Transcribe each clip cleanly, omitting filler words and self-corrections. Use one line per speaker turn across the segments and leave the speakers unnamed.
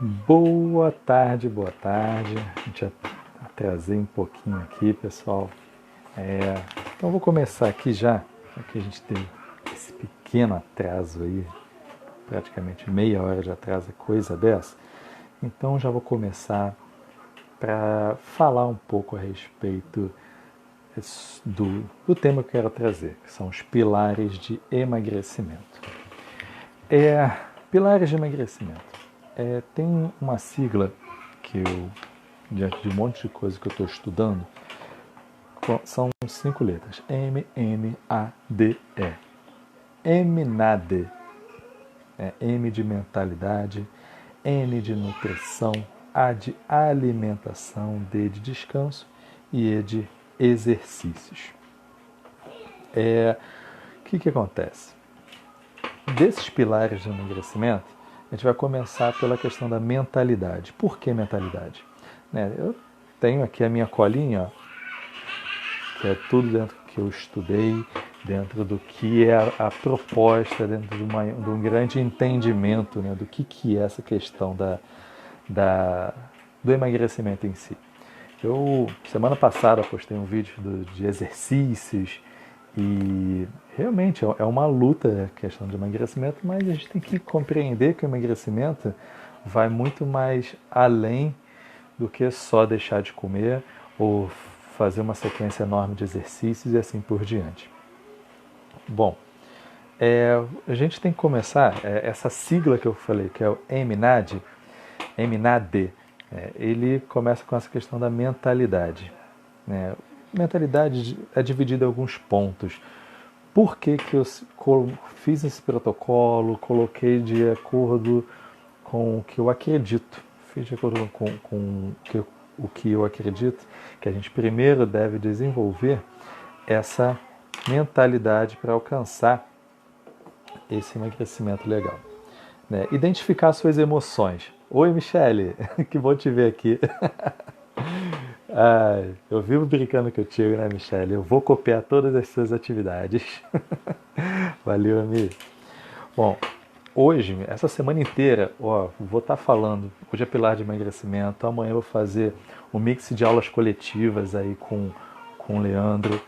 Boa tarde, boa tarde. A gente atrasei um pouquinho aqui, pessoal. Então vou começar aqui já que a gente teve esse pequeno atraso aí, praticamente meia hora de atraso, coisa dessa. Então já vou começar para falar um pouco a respeito do tema que eu quero trazer, que são os pilares de emagrecimento. Pilares de emagrecimento. Tem uma sigla que eu, diante de um monte de coisa que eu estou estudando, são 5 letras. M-M-A-D-E. EMNADE. M de mentalidade, N de nutrição, A de alimentação, D de descanso e E de exercícios. O que acontece? Desses pilares de emagrecimento, a gente vai começar pela questão da mentalidade. Por que mentalidade? Eu tenho aqui a minha colinha, ó, que é tudo dentro do que eu estudei, dentro do que é a proposta, dentro de um grande entendimento, né, do que é essa questão do emagrecimento em si. Eu, semana passada, postei um vídeo de exercícios e realmente é uma luta a questão de emagrecimento, mas a gente tem que compreender que o emagrecimento vai muito mais além do que só deixar de comer ou fazer uma sequência enorme de exercícios e assim por diante. Bom, a gente tem que começar, essa sigla que eu falei, que é o EMNAD, ele começa com essa questão da mentalidade. Mentalidade é dividida em alguns pontos. Por que eu fiz esse protocolo, coloquei de acordo com o que eu acredito, fiz de acordo com o que eu acredito, que a gente primeiro deve desenvolver essa mentalidade para alcançar esse emagrecimento legal. Identificar suas emoções. Oi, Michele, que bom te ver aqui. Eu vivo brincando contigo, né, Michele? Eu vou copiar todas as suas atividades. Valeu, amigo. Bom, hoje, essa semana inteira, vou estar falando. Hoje é pilar de emagrecimento. Amanhã eu vou fazer um mix de aulas coletivas aí com o Leandro,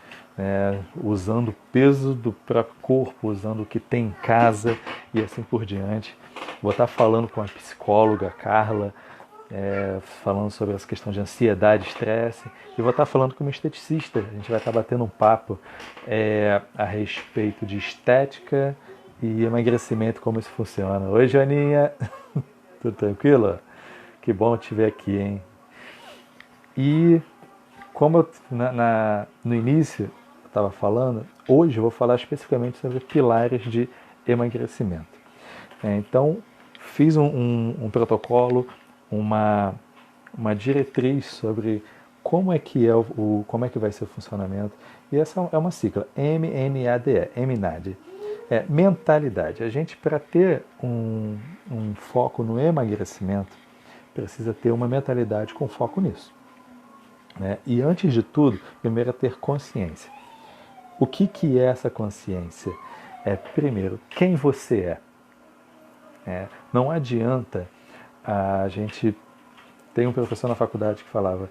usando o peso do próprio corpo, usando o que tem em casa e assim por diante. Vou estar falando com a psicóloga Carla, falando sobre essa questão de ansiedade, estresse, e vou estar falando com uma esteticista. A gente vai estar batendo um papo a respeito de estética e emagrecimento, como isso funciona. Oi, Joaninha! Tudo tranquilo? Que bom te ver aqui, hein? E como eu, no início eu estava falando, hoje eu vou falar especificamente sobre pilares de emagrecimento. Então, fiz um protocolo, uma diretriz sobre como é que como é que vai ser o funcionamento. E essa é uma sigla, MNADE, MNAD. Mentalidade. A gente, para ter um foco no emagrecimento, precisa ter uma mentalidade com foco nisso. E antes de tudo, primeiro é ter consciência. O que é essa consciência? Primeiro, quem você é. Não adianta a gente... Tem um professor na faculdade que falava: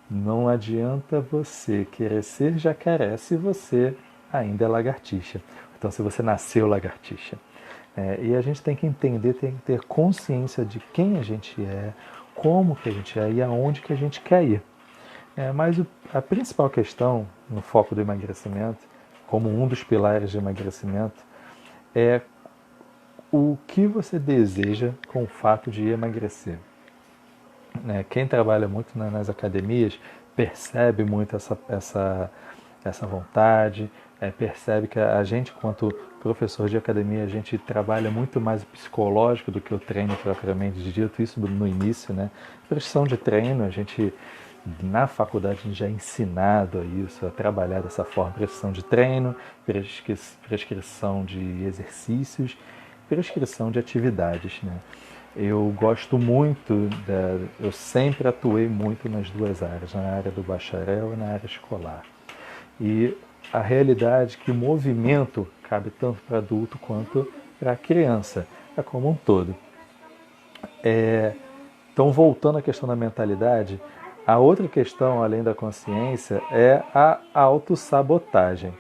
não adianta você querer ser jacaré se você ainda é lagartixa. Então, se você nasceu lagartixa. E a gente tem que entender, tem que ter consciência de quem a gente é, como que a gente é e aonde que a gente quer ir. Mas a principal questão no foco do emagrecimento, como um dos pilares de emagrecimento, é o que você deseja com o fato de emagrecer. Quem trabalha muito nas academias percebe muito essa vontade, percebe que a gente, quanto professor de academia, a gente trabalha muito mais o psicológico do que o treino propriamente dito, isso no início, Prescrição de treino, a gente, na faculdade, a gente já é ensinado a isso, a trabalhar dessa forma, prescrição de treino, prescrição de exercícios, prescrição de atividades, Eu gosto muito, eu sempre atuei muito nas duas áreas, na área do bacharel e na área escolar. E a realidade é que o movimento cabe tanto para adulto quanto para criança, como um todo. Então, voltando à questão da mentalidade, a outra questão, além da consciência, é a autossabotagem.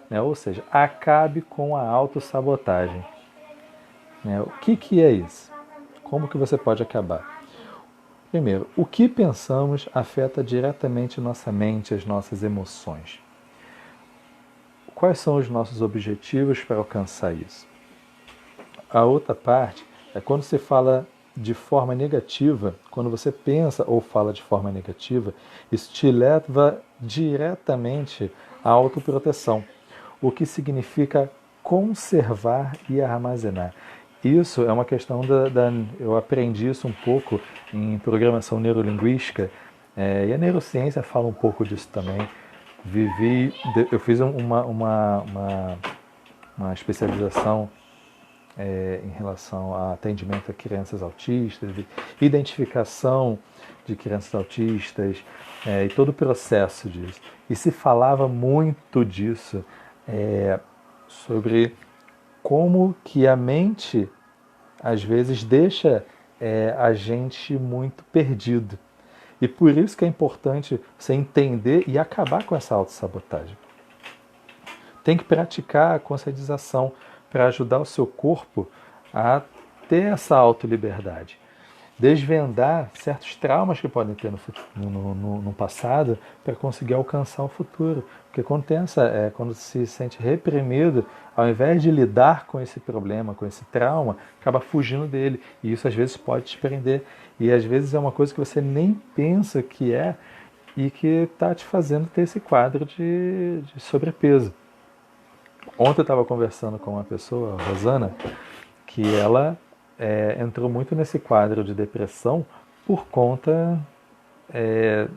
Né? Ou seja, acabe com a autossabotagem. Né? O que é isso? Como que você pode acabar? Primeiro, o que pensamos afeta diretamente nossa mente, as nossas emoções. Quais são os nossos objetivos para alcançar isso? A outra parte é quando você fala de forma negativa, quando você pensa ou fala de forma negativa, isso te leva diretamente à autoproteção, o que significa conservar e armazenar. Isso é uma questão eu aprendi isso um pouco em programação neurolinguística, e a neurociência fala um pouco disso também. Eu fiz uma especialização em relação a atendimento a crianças autistas, identificação de crianças autistas, e todo o processo disso. E se falava muito disso, sobre como que a mente, às vezes, deixa a gente muito perdido. E por isso que é importante você entender e acabar com essa autossabotagem. Tem que praticar a conscientização para ajudar o seu corpo a ter essa autoliberdade. Desvendar certos traumas que podem ter no passado para conseguir alcançar o futuro. Porque quando se sente reprimido, ao invés de lidar com esse problema, com esse trauma, acaba fugindo dele. E isso às vezes pode te prender. E às vezes é uma coisa que você nem pensa que é e que está te fazendo ter esse quadro de sobrepeso. Ontem eu estava conversando com uma pessoa, a Rosana, que ela entrou muito nesse quadro de depressão por conta,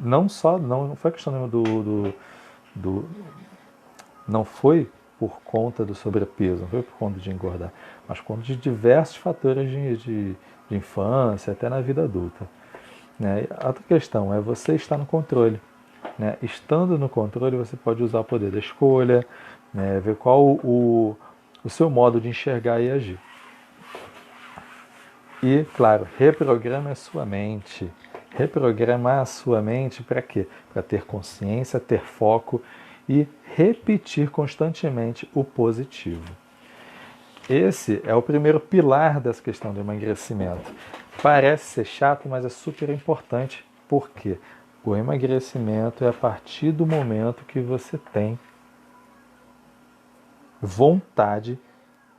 não foi questão não foi por conta do sobrepeso, não foi por conta de engordar, mas por conta de diversos fatores de infância, até na vida adulta. Né? A outra questão é você estar no controle. Né? Estando no controle, você pode usar o poder da escolha, né? Ver qual o seu modo de enxergar e agir. E, claro, reprograma a sua mente. Reprogramar a sua mente para quê? Para ter consciência, ter foco e repetir constantemente o positivo. Esse é o primeiro pilar dessa questão do emagrecimento. Parece ser chato, mas é super importante. Por quê? O emagrecimento é a partir do momento que você tem vontade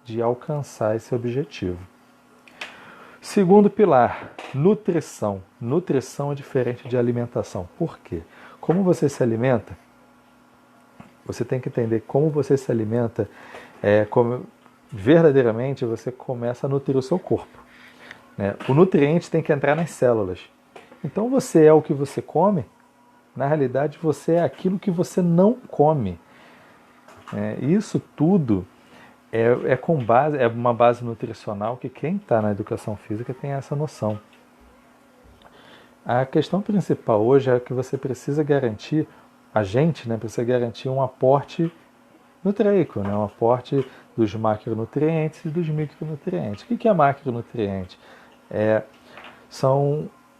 de alcançar esse objetivo. Segundo pilar, nutrição. Nutrição é diferente de alimentação. Por quê? Como você se alimenta, você tem que entender como você se alimenta, como verdadeiramente você começa a nutrir o seu corpo. Né? O nutriente tem que entrar nas células. Então você é o que você come, na realidade você é aquilo que você não come. Isso tudo é uma base nutricional que quem está na educação física tem essa noção. A questão principal hoje é que você precisa garantir, a gente precisa garantir um aporte nutrico, um aporte dos macronutrientes e dos micronutrientes. O que é macronutriente?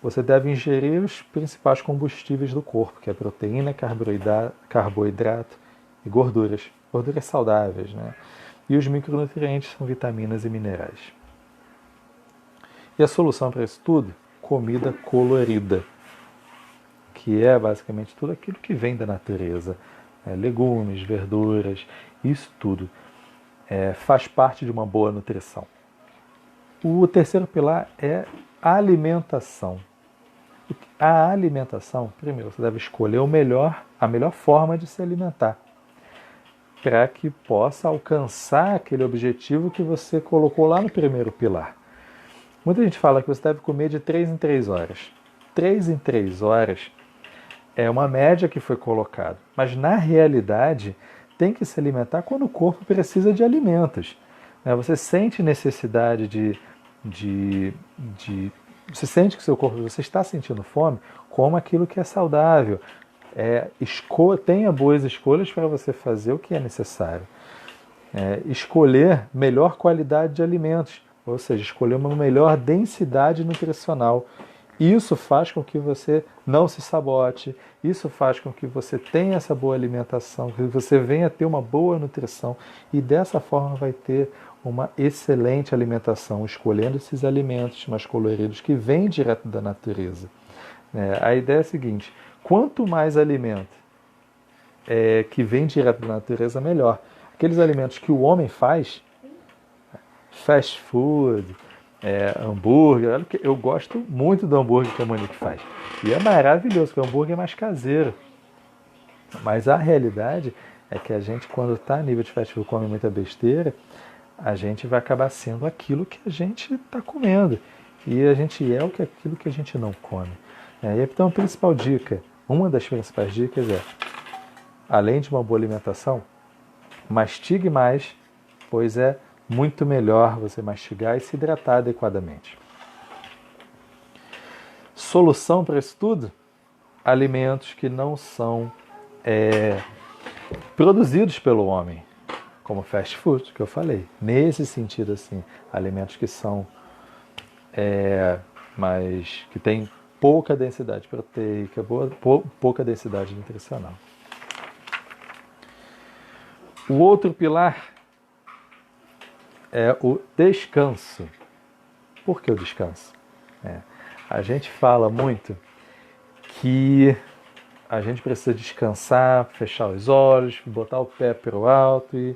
Você deve ingerir os principais combustíveis do corpo, que é proteína, carboidrato e gorduras saudáveis, né? E os micronutrientes são vitaminas e minerais. E a solução para isso tudo? Comida colorida, que é basicamente tudo aquilo que vem da natureza. Legumes, verduras, isso tudo faz parte de uma boa nutrição. O terceiro pilar é a alimentação. A alimentação, primeiro, você deve escolher a melhor forma de se alimentar, para que possa alcançar aquele objetivo que você colocou lá no primeiro pilar. Muita gente fala que você deve comer de 3 em 3 horas. 3 em 3 horas é uma média que foi colocada, mas na realidade tem que se alimentar quando o corpo precisa de alimentos. Você sente necessidade você sente que o seu corpo, você está sentindo fome, coma aquilo que é saudável. Tenha boas escolhas para você fazer o que é necessário. Escolher melhor qualidade de alimentos, ou seja, escolher uma melhor densidade nutricional Isso faz com que você não se sabote, isso faz com que você tenha essa boa alimentação, que você venha ter uma boa nutrição e dessa forma vai ter uma excelente alimentação, escolhendo esses alimentos mais coloridos que vêm direto da natureza. A ideia é a seguinte, quanto mais alimento que vem direto da natureza, melhor. Aqueles alimentos que o homem faz, fast food, hambúrguer, eu gosto muito do hambúrguer que a Monique faz. E é maravilhoso, porque o hambúrguer é mais caseiro. Mas a realidade é que a gente, quando está a nível de fast food, come muita besteira, a gente vai acabar sendo aquilo que a gente está comendo. E a gente é aquilo que a gente não come. E então a principal dica, uma das principais dicas além de uma boa alimentação, mastigue mais, pois é muito melhor você mastigar e se hidratar adequadamente. Solução para isso tudo? Alimentos que não são produzidos pelo homem, como fast food, que eu falei. Nesse sentido, assim, alimentos que são mas que têm pouca densidade proteica, pouca densidade nutricional. O outro pilar é o descanso. Por que o descanso? A gente fala muito que a gente precisa descansar, fechar os olhos, botar o pé para o alto. E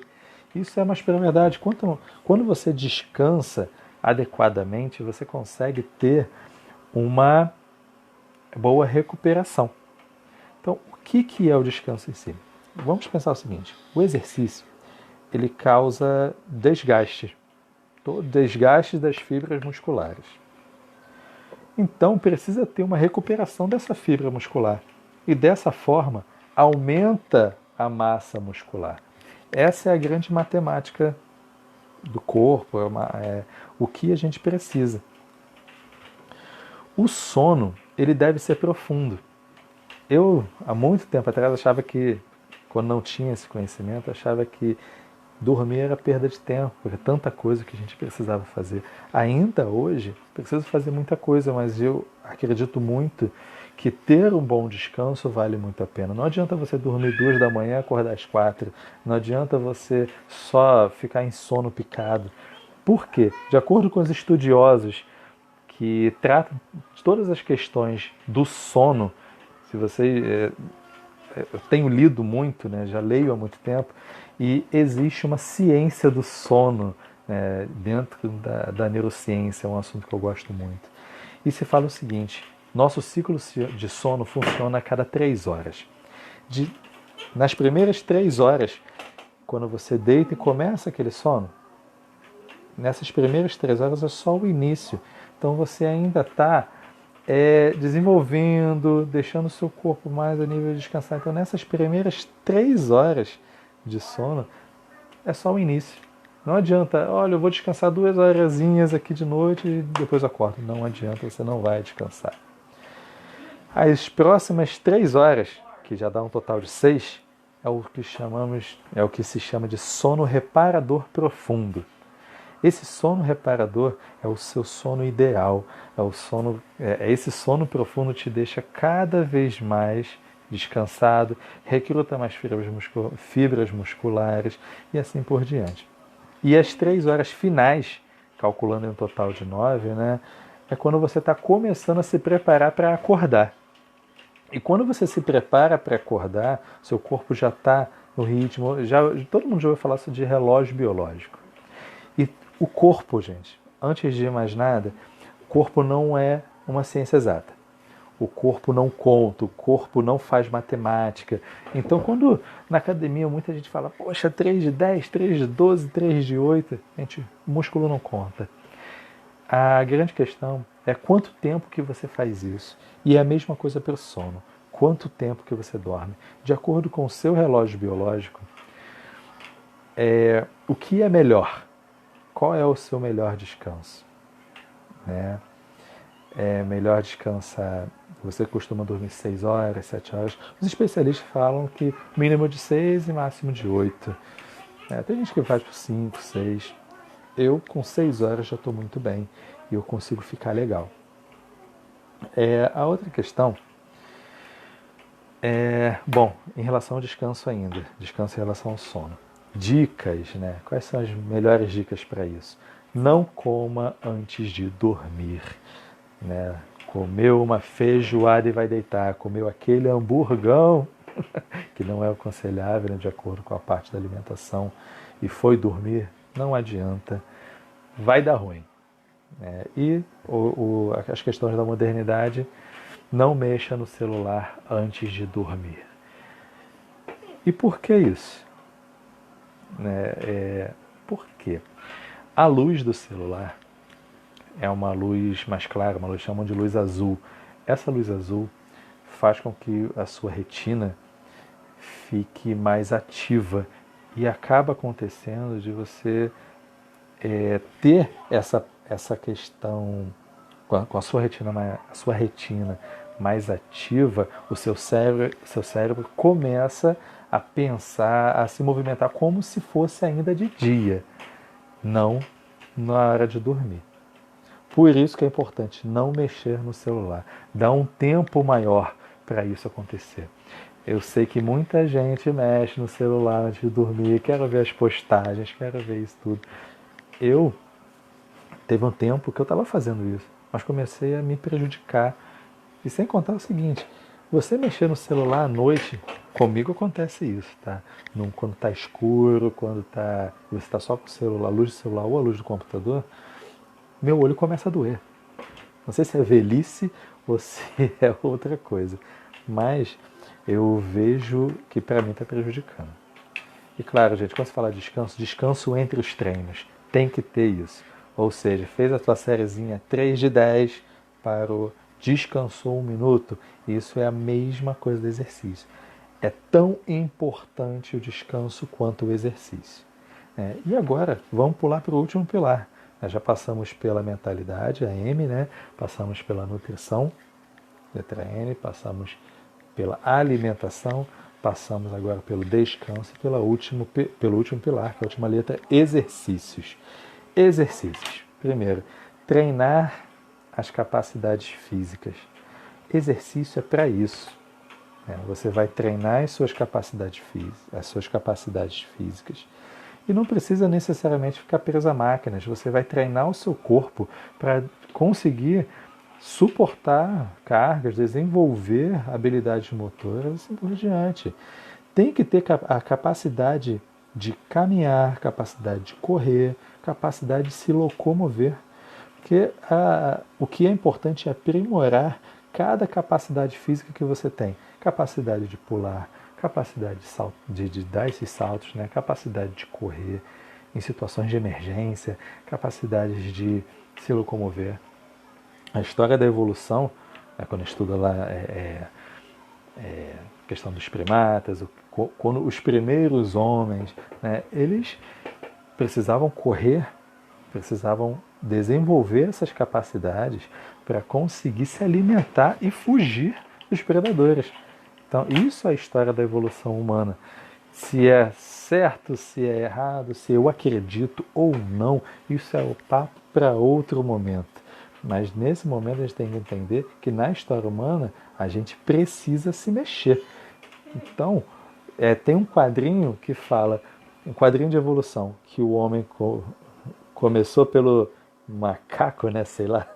isso é mais pela verdade. Quando você descansa adequadamente, você consegue ter uma boa recuperação. Então, o que é o descanso em si? Vamos pensar o seguinte, o exercício, ele causa desgaste das fibras musculares. Então, precisa ter uma recuperação dessa fibra muscular. E dessa forma, aumenta a massa muscular. Essa é a grande matemática do corpo, o que a gente precisa. O sono, ele deve ser profundo. Eu, há muito tempo atrás, achava que, quando não tinha esse conhecimento, achava que dormir era perda de tempo, porque tanta coisa que a gente precisava fazer. Ainda hoje, preciso fazer muita coisa, mas eu acredito muito que ter um bom descanso vale muito a pena. Não adianta você dormir 2 da manhã e acordar às 4. Não adianta você só ficar em sono picado. Por quê? De acordo com os estudiosos que tratam de todas as questões do sono, se você... eu tenho lido muito, já leio há muito tempo, e existe uma ciência do sono dentro da neurociência, é um assunto que eu gosto muito. E se fala o seguinte, nosso ciclo de sono funciona a cada 3 horas. Nas primeiras 3 horas, quando você deita e começa aquele sono, nessas primeiras 3 horas é só o início. Então você ainda está desenvolvendo, deixando o seu corpo mais a nível de descansar. Então nessas primeiras 3 horas de sono é só o início. Não adianta, olha, eu vou descansar 2 horazinhas aqui de noite e depois acordo. Não adianta, você não vai descansar. As próximas 3 horas, que já dá um total de 6, é o que se chama de sono reparador profundo. Esse sono reparador é o seu sono ideal. Esse sono profundo te deixa cada vez mais descansado, recruta mais fibras musculares e assim por diante. E as 3 horas finais, calculando em um total de 9, é quando você está começando a se preparar para acordar. E quando você se prepara para acordar, seu corpo já está no ritmo, todo mundo já ouviu falar de relógio biológico. E o corpo, gente, antes de mais nada, o corpo não é uma ciência exata. O corpo não conta, o corpo não faz matemática. Então, quando na academia muita gente fala, poxa, 3 de 10, 3 de 12, 3 de 8, gente, o músculo não conta. A grande questão é quanto tempo que você faz isso. E é a mesma coisa para o sono. Quanto tempo que você dorme. De acordo com o seu relógio biológico, o que é melhor? Qual é o seu melhor descanso? É melhor descansar. Você costuma dormir 6 horas, 7 horas. Os especialistas falam que mínimo de 6 e máximo de 8. Tem gente que faz por 5, 6. Eu, com 6 horas, já estou muito bem. E eu consigo ficar legal. A outra questão bom, em relação ao descanso ainda, descanso em relação ao sono. Dicas, né? Quais são as melhores dicas para isso? Não coma antes de dormir, né? Comeu uma feijoada e vai deitar, comeu aquele hamburgão, que não é aconselhável, né, de acordo com a parte da alimentação, e foi dormir, não adianta, vai dar ruim. E as questões da modernidade, não mexa no celular antes de dormir. E por que isso? Por quê? A luz do celular é uma luz mais clara, uma luz que chamam de luz azul. Essa luz azul faz com que a sua retina fique mais ativa e acaba acontecendo de você ter essa questão com a sua retina mais ativa, o seu cérebro começa a pensar, a se movimentar como se fosse ainda de dia, não na hora de dormir. Por isso que é importante não mexer no celular, dar um tempo maior para isso acontecer. Eu sei que muita gente mexe no celular antes de dormir, quero ver as postagens, quero ver isso tudo. Teve um tempo que eu estava fazendo isso, mas comecei a me prejudicar. E sem contar o seguinte, você mexer no celular à noite, comigo acontece isso, tá? Quando está escuro, você está só com o celular, a luz do celular ou a luz do computador, meu olho começa a doer. Não sei se é velhice ou se é outra coisa, mas eu vejo que para mim está prejudicando. E claro, gente, quando se fala de descanso entre os treinos, tem que ter isso. Ou seja, fez a tua sériezinha 3 de 10, parou, descansou 1 minuto. Isso é a mesma coisa do exercício. É tão importante o descanso quanto o exercício. E agora, vamos pular para o último pilar. Nós já passamos pela mentalidade, a M, né? Passamos pela nutrição, letra N, passamos pela alimentação, passamos agora pelo descanso e pelo último pilar, que é a última letra, exercícios. Exercícios. Primeiro, treinar as capacidades físicas. Exercício é para isso. Você vai treinar as suas capacidades físicas. E não precisa necessariamente ficar preso a máquinas. Você vai treinar o seu corpo para conseguir suportar cargas, desenvolver habilidades motoras e assim por diante. Tem que ter a capacidade de caminhar, capacidade de correr, capacidade de se locomover. Porque o que é importante é aprimorar cada capacidade física que você tem. Capacidade de pular, capacidade de dar esses saltos, né? Capacidade de correr em situações de emergência, capacidade de se locomover. A história da evolução, quando estuda lá a questão dos primatas, quando os primeiros homens, eles precisavam correr, precisavam desenvolver essas capacidades para conseguir se alimentar e fugir dos predadores. Então, isso é a história da evolução humana. Se é certo, se é errado, se eu acredito ou não, isso é o papo para outro momento. Mas nesse momento a gente tem que entender que na história humana a gente precisa se mexer. Então, tem um quadrinho que fala, um quadrinho de evolução, que o homem começou pelo macaco, sei lá,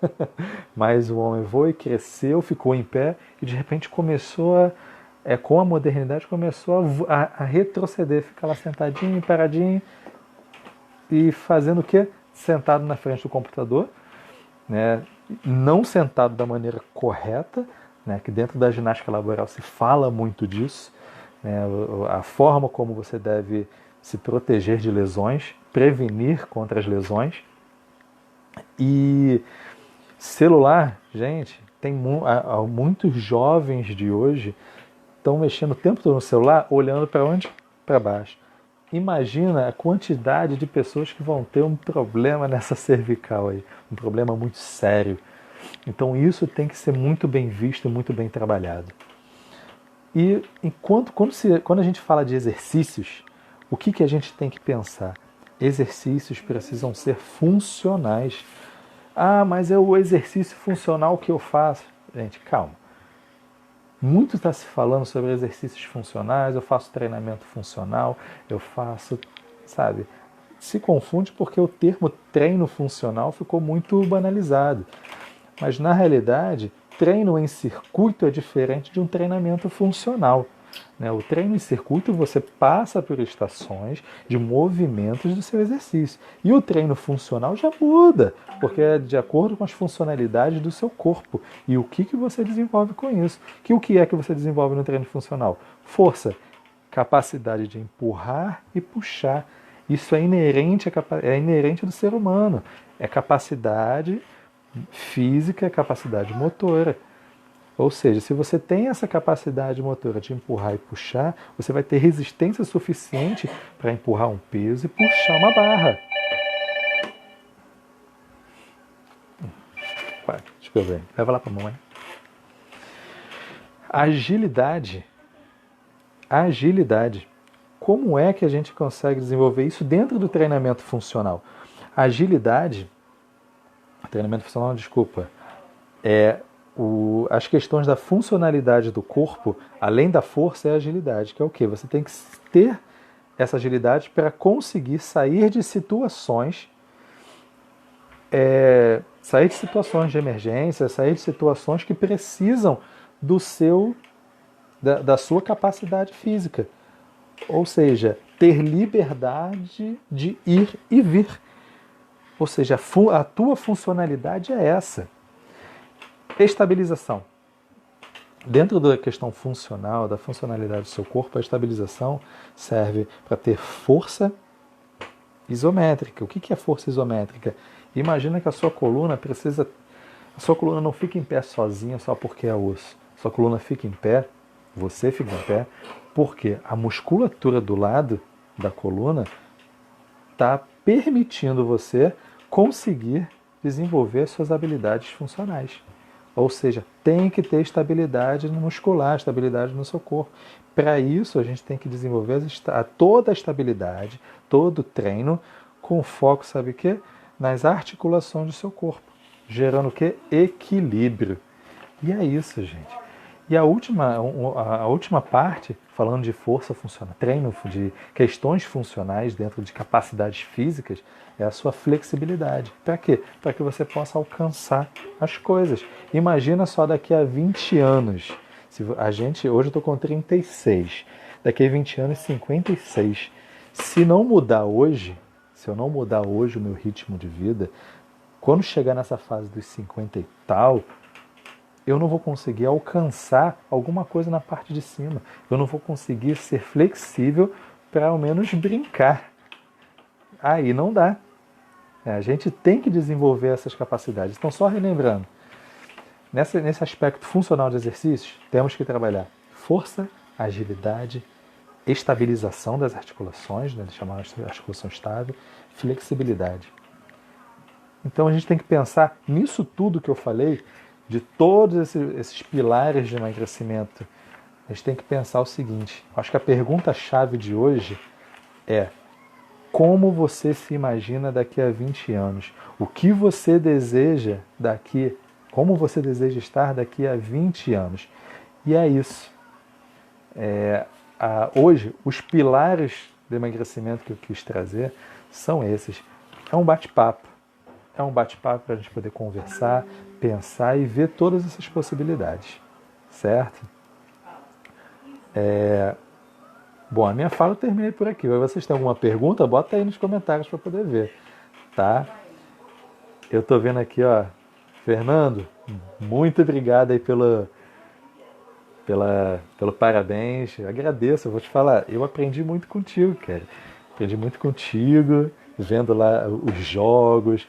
mas o homem voou e cresceu, ficou em pé e de repente começou com a modernidade começou a retroceder, ficar lá sentadinho, paradinho e fazendo o quê? Sentado na frente do computador, não sentado da maneira correta, que dentro da ginástica laboral se fala muito disso, a forma como você deve se proteger de lesões, prevenir contra as lesões. E celular, gente, tem muitos jovens de hoje estão mexendo o tempo todo no celular, olhando para onde? Para baixo. Imagina a quantidade de pessoas que vão ter um problema nessa cervical aí, um problema muito sério. Então isso tem que ser muito bem visto e muito bem trabalhado. E quando a gente fala de exercícios, o que a gente tem que pensar? Exercícios precisam ser funcionais. Ah, mas é o exercício funcional que eu faço. Gente, calma. Muito está se falando sobre exercícios funcionais, eu faço treinamento funcional, eu faço, sabe? Se confunde porque o termo treino funcional ficou muito banalizado. Mas na realidade, treino em circuito é diferente de um treinamento funcional. O treino em circuito você passa por estações de movimentos do seu exercício. E o treino funcional já muda, porque é de acordo com as funcionalidades do seu corpo. E o que você desenvolve com isso? O que é que você desenvolve no treino funcional? Força, capacidade de empurrar e puxar. Isso é inerente do ser humano. É capacidade física, é capacidade motora. Ou seja, se você tem essa capacidade motora de empurrar e puxar, você vai ter resistência suficiente para empurrar um peso e puxar uma barra. Deixa eu ver. Leva lá para a mamãe. Agilidade. Como é que a gente consegue desenvolver isso dentro do treinamento funcional? Agilidade, treinamento funcional, desculpa, as questões da funcionalidade do corpo, além da força, é a agilidade, que é o quê? Você tem que ter essa agilidade para conseguir sair de situações de emergência, sair de situações que precisam da sua capacidade física. Ou seja, ter liberdade de ir e vir. Ou seja, a tua funcionalidade é essa. Estabilização. Dentro da questão funcional, da funcionalidade do seu corpo, a estabilização serve para ter força isométrica. O que é força isométrica? Imagina que a sua coluna precisa... A sua coluna não fica em pé sozinha só porque é osso. A sua coluna fica em pé, você fica em pé, porque a musculatura do lado da coluna está permitindo você conseguir desenvolver suas habilidades funcionais. Ou seja, tem que ter estabilidade muscular, estabilidade no seu corpo. Para isso, a gente tem que desenvolver toda a estabilidade, todo o treino, com foco, sabe o quê? Nas articulações do seu corpo, gerando o quê? Equilíbrio. E é isso, gente. E a última parte, falando de força funcional, treino de questões funcionais dentro de capacidades físicas, é a sua flexibilidade. Para quê? Para que você possa alcançar as coisas. Imagina só daqui a 20 anos. Hoje eu estou com 36. Daqui a 20 anos, 56. Se eu não mudar hoje o meu ritmo de vida, quando chegar nessa fase dos 50 e tal, eu não vou conseguir alcançar alguma coisa na parte de cima. Eu não vou conseguir ser flexível para ao menos brincar. Aí não dá. A gente tem que desenvolver essas capacidades. Então, só relembrando, nesse aspecto funcional de exercícios, temos que trabalhar força, agilidade, estabilização das articulações, chamar de articulação estável, flexibilidade. Então, a gente tem que pensar nisso tudo que eu falei, de todos esses pilares de emagrecimento. A gente tem que pensar o seguinte, acho que a pergunta-chave de hoje é: como você se imagina daqui a 20 anos? O que você deseja como você deseja estar daqui a 20 anos? E é isso. Hoje, os pilares do emagrecimento que eu quis trazer são esses. É um bate-papo. É um bate-papo para a gente poder conversar, pensar e ver todas essas possibilidades. Certo? Bom, a minha fala eu terminei por aqui. Vocês têm alguma pergunta? Bota aí nos comentários para poder ver. Tá? Eu tô vendo aqui, ó. Fernando, muito obrigado aí pelo parabéns. Eu agradeço, eu vou te falar. Eu aprendi muito contigo, cara. Aprendi muito contigo, vendo lá os jogos.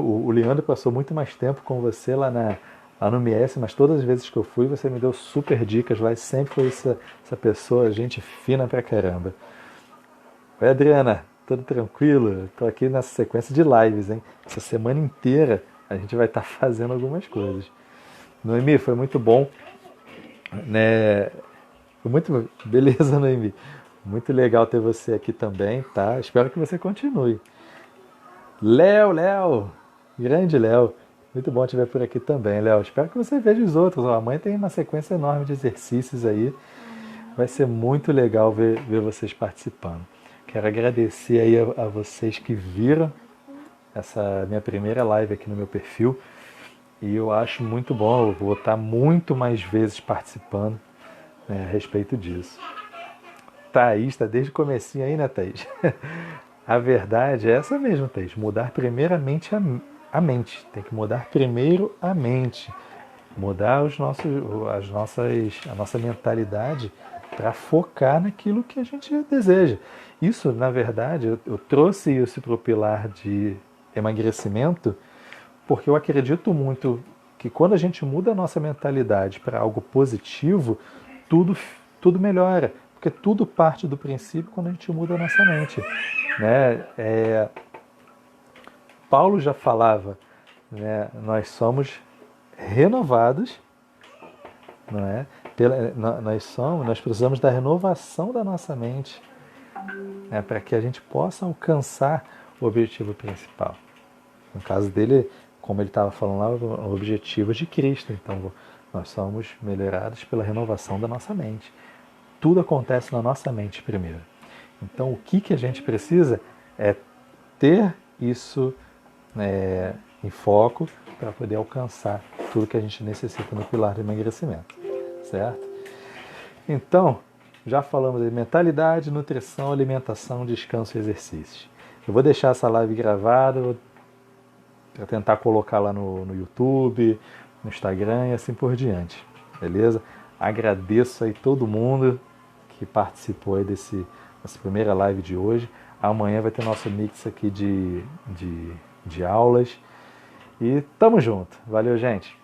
O Leandro passou muito mais tempo com você lá no MS, mas todas as vezes que eu fui, você me deu super dicas lá e sempre foi essa pessoa, gente fina pra caramba. Oi, Adriana, tudo tranquilo? Tô aqui nessa sequência de lives, hein? Essa semana inteira a gente vai estar fazendo algumas coisas. Noemi, foi muito bom, né? Beleza, Noemi. Muito legal ter você aqui também, tá? Espero que você continue. Léo, grande Léo. Muito bom te ver por aqui também, Léo. Espero que você veja os outros. Ó, a mãe tem uma sequência enorme de exercícios aí. Vai ser muito legal ver vocês participando. Quero agradecer aí a vocês que viram essa minha primeira live aqui no meu perfil. E eu acho muito bom, eu vou estar muito mais vezes participando, né, a respeito disso. Thaís, está desde o comecinho aí, né, Thaís? A verdade é essa mesmo, Thaís. Mudar primeiramente a mente. Tem que mudar primeiro a mente. Mudar a nossa mentalidade para focar naquilo que a gente deseja. Isso, na verdade, eu trouxe isso para o pilar de emagrecimento porque eu acredito muito que quando a gente muda a nossa mentalidade para algo positivo, tudo melhora. Porque tudo parte do princípio quando a gente muda a nossa mente. Né? Paulo já falava, né? Nós somos renovados, não é? Nós precisamos da renovação da nossa mente, né? Para que a gente possa alcançar o objetivo principal. No caso dele, como ele estava falando lá, o objetivo de Cristo. Então, nós somos melhorados pela renovação da nossa mente. Tudo acontece na nossa mente primeiro. Então, o que a gente precisa é ter isso em foco para poder alcançar tudo que a gente necessita no pilar de emagrecimento, certo? Então, já falamos de mentalidade, nutrição, alimentação, descanso e exercícios. Eu vou deixar essa live gravada para tentar colocar lá no YouTube, no Instagram e assim por diante, beleza? Agradeço aí todo mundo que participou aí dessa primeira live de hoje. Amanhã vai ter nosso mix aqui de aulas. E tamo junto. Valeu, gente!